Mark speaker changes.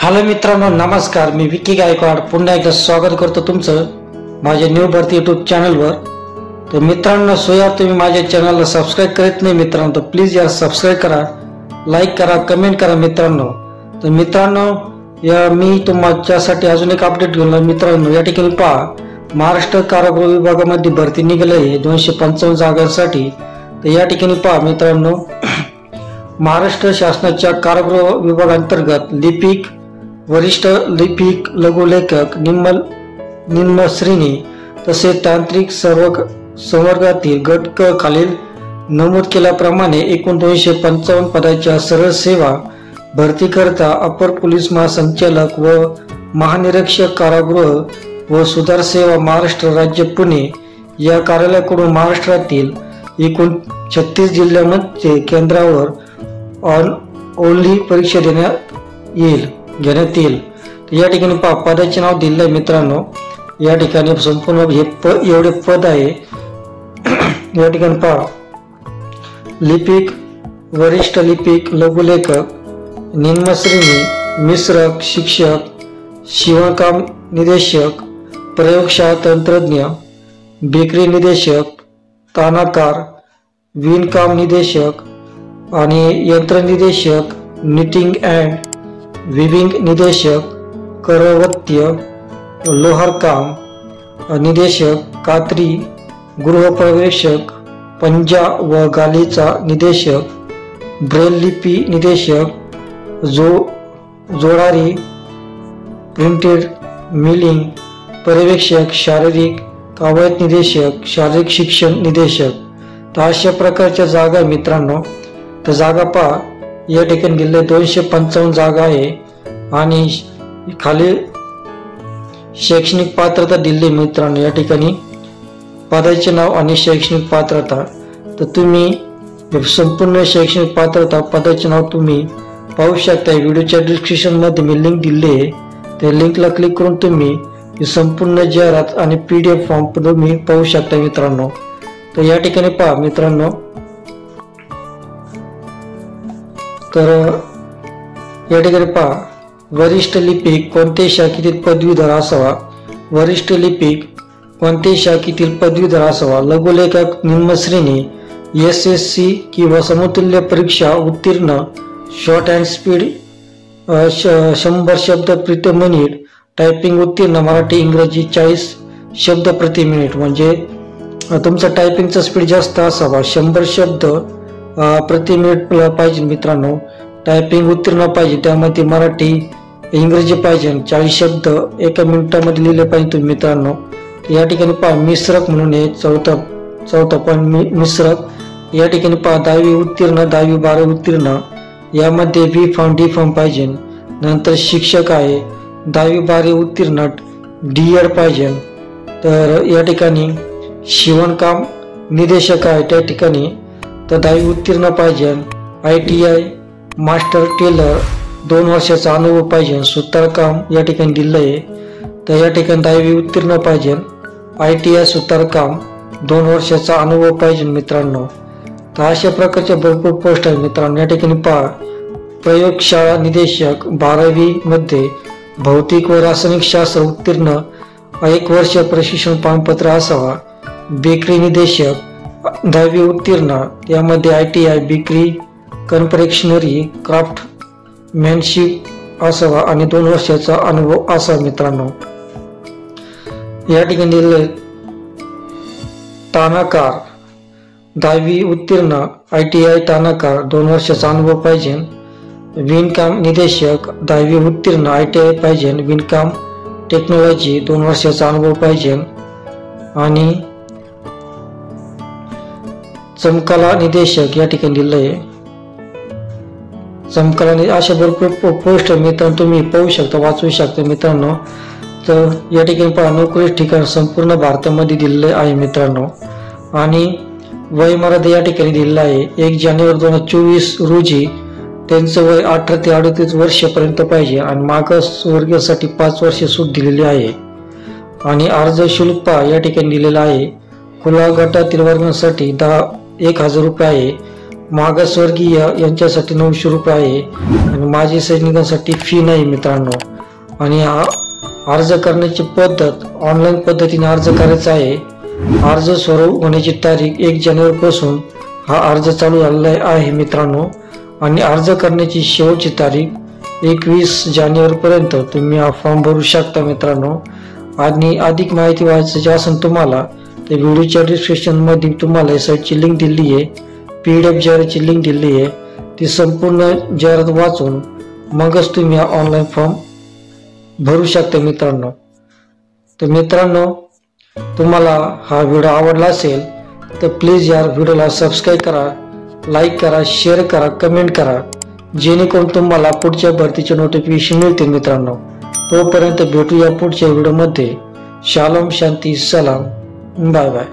Speaker 1: Hello मित्रांनो, नमस्कार. मी विकी गायकवाड पुन्हा एकदा स्वागत करतो तुमचं माझ्या न्यू भरती यूट्यूब चॅनलवर. तर मित्रांनो, सोया तुम्ही माझ्या चॅनलला सबस्क्राईब करत नाही मित्रांनो, तर प्लीज यार सबस्क्राईब करा, लाईक करा, कमेंट करा मित्रांनो. तर मित्रांनो, मी तुमच्यासाठी अजून एक अपडेट घेऊन आलो मित्रांनो. या ठिकाणी पहा, महाराष्ट्र कारागृह विभागामध्ये भरती निघाली आहे 255 जागांसाठी. तर या ठिकाणी पहा मित्रांनो, महाराष्ट्र शासनाच्या कारागृह विभागांतर्गत लिपिक, वरिष्ठ लिपिक, लघुलेखक, निम्न श्रेणी तसेच तांत्रिक संवर्गातील गट क खालील नमूद केल्याप्रमाणे एकूण 255 पदाच्या सरळ सेवा भरती करता अपर पोलीस महासंचालक व महानिरीक्षक कारागृह व सुधार सेवा महाराष्ट्र राज्य पुणे या कार्यालयाकडून महाराष्ट्रातील एकूण 36 जिल्ह्यांमध्ये केंद्रावर ओनली परीक्षा घेण्यात येईल. या ठिकाणी पहा, पदाचे नाव दिले आहे मित्रांनो. या ठिकाणी संपूर्ण हे एवढे पद आहे. या ठिकाणी पहा, लिपिक, वरिष्ठ लिपिक, लघुलेखक, निम्नश्रेणी, मिश्रक, शिक्षक, शिवणकाम निदेशक, प्रयोगशाळा तंत्रज्ञ, बेकरी निदेशक, तानाकार, विणकाम निदेशक आणि यंत्र निदेशक, निटिंग अँड विविंग निदेशक, करवत्य, लोहारकाम निदेशक, कात्री, गृहपर्यवेक्षक, पंजा व गालीचा निदेशक, ब्रेल लिपी निदेशक, जोडारी, प्रिंटेड मिलिंग पर्यवेक्षक, शारीरिक कवायत निदेशक, शारीरिक शिक्षण निदेशक. तर अशा प्रकारच्या जागा मित्रांनो. तर जागा पहा, या ठिकाणी दिले 255 जागा आहे आणि खाली शैक्षणिक पात्रता दिली मित्रांनो. या ठिकाणी पदाचे नाव आणि शैक्षणिक पात्रता. तर तुम्ही संपूर्ण शैक्षणिक पात्रता पदाचे नाव तुम्ही पाहू शकता. व्हिडिओच्या डिस्क्रिप्शन मध्ये मी लिंक दिली आहे. त्या लिंकला क्लिक करून तुम्ही संपूर्ण जाहिरात आणि PDF फॉर्म तुम्ही पाहू शकता मित्रांनो. तर या ठिकाणी पहा मित्रांनो, तर या ठिकाणी पहा, वरिष्ठ लिपिक कोणत्याही शाखेतील पदवीधर असावा. वरिष्ठ लिपिक कोणत्याही शाखेतील पदवीधर असावा. लघुलेखक निम्न श्रेणी, SSC किंवा समतुल्य परीक्षा उत्तीर्ण, शॉर्ट अँड स्पीड 100 शब्द प्रति मिनिट, टायपिंग उत्तीर्ण, मराठी इंग्रजी 40 शब्द प्रति मिनिट. म्हणजे तुमचा टायपिंगचा स्पीड जास्त असावा. 100 शब्द प्रति मिनिट पाहिजे मित्रांनो. टायपिंग उत्तीर्ण पाहिजे, त्यामध्ये मराठी इंग्रजी पाहिजे. 40 शब्द एका मिनिटामध्ये लिहिले पाहिजे तुम्ही मित्रांनो. या ठिकाणी पहा, मिश्रक म्हणून आहे चौथा पॉईंट मिश्रक. या ठिकाणी पहा, 10वी उत्तीर्ण, 10वी 12वी उत्तीर्ण, यामध्ये B फॉर्म D फॉर्म पाहिजे. नंतर शिक्षक आहे, 10वी 12वी उत्तीर्ण, D.Ed पाहिजे. तर या ठिकाणी शिवणकाम निदेशक आहे, त्या ठिकाणी तर 10वी उत्तीर्ण पाहिजे. ITI मास्टर टेलर 2 वर्षाचा अनुभव पाहिजे. सुतारकाम या ठिकाणी दिलं आहे, तर या ठिकाणी 10वी उत्तीर्ण पाहिजे. ITI सुतारकाम 2 वर्षाचा अनुभव पाहिजे मित्रांनो. तर अशा प्रकारच्या भरपूर पोस्ट आहेत मित्रांनो. या ठिकाणी पहा, प्रयोगशाळा निदेशक 12वी मध्ये भौतिक व रासायनिक शास्त्र उत्तीर्ण, 1 वर्ष प्रशिक्षण प्रमाणपत्र असावा. बेकरी निदेशक 10वी उत्तीर्ण, यामध्ये ITI बेकरी, कन्फेक्शनरी, क्राफ्ट मॅनशिप असावा आणि 2 वर्षाचा अनुभव असावा मित्रांनो. या ठिकाणी दिले तानाकार 10वी उत्तीर्ण, ITI तानाकार 2 वर्षाचा अनुभव पाहिजे. विणकाम निदेशक 10वी उत्तीर्ण, ITI पाहिजे. विणकाम टेक्नॉलॉजी 2 वर्षाचा अनुभव पाहिजे. आणि चमकला निदेशक या ठिकाणी दिलं आहे. चमकला अशा भरपूर पोस्ट मित्रांनो तुम्ही पाहू शकता, वाचू शकता मित्रांनो. तर या ठिकाणी पहा, नोकरी ठिकाण संपूर्ण भारतामध्ये दिलेले आहे मित्रांनो. आणि वयमर्यादा या ठिकाणी दिलेला आहे. 1 जानेवारी 2024 रोजी त्यांचं वय 18 ते 38 वर्षापर्यंत पाहिजे आणि मागासवर्गीयासाठी 5 वर्षे सूट दिलेली आहे. आणि अर्ज शुल्क पहा, या ठिकाणी दिलेला आहे. खुला गटातील वर्गांसाठी 10,000 रुपये आहे. मागासवर्गीय यांच्यासाठी 900 रुपये आहे आणि माजी सैनिकांसाठी फी नाही मित्रांनो। आणि हा अर्ज करण्याची पद्धत ऑनलाईन पद्धतीने अर्ज करायचा आहे। अर्ज सुरू होण्याची तारीख 1 जानेवारीपासून हा अर्ज चालू झालेला आहे मित्रांनो आणि अर्ज करण्याची शेवटची तारीख 21 जानेवारीपर्यंत तुम्ही हा फॉर्म भरू शकता मित्रांनो। आणि अधिक माहिती वाचायची असेल तुम्हाला तर व्हिडिओच्या डिस्क्रिप्शन मध्ये तुम्हाला या साईटची लिंक दिली आहे, PDF जाहिरातीची लिंक दिली आहे। ती संपूर्ण जाहिरात वाचून मगच तुम्ही हा ऑनलाईन फॉर्म भरू शकता मित्रांनो। तर मित्रांनो, तुम्हाला हा व्हिडिओ आवडला असेल तर प्लीज यार व्हिडिओला सबस्क्राईब करा, लाईक करा, शेअर करा, कमेंट करा, जेणेकरून तुम्हाला पुढच्या भरतीचे नोटिफिकेशन मिळतील मित्रांनो। तोपर्यंत भेटूया पुढच्या व्हिडिओमध्ये। शालोम, शांती, सलाम, बाय बाय।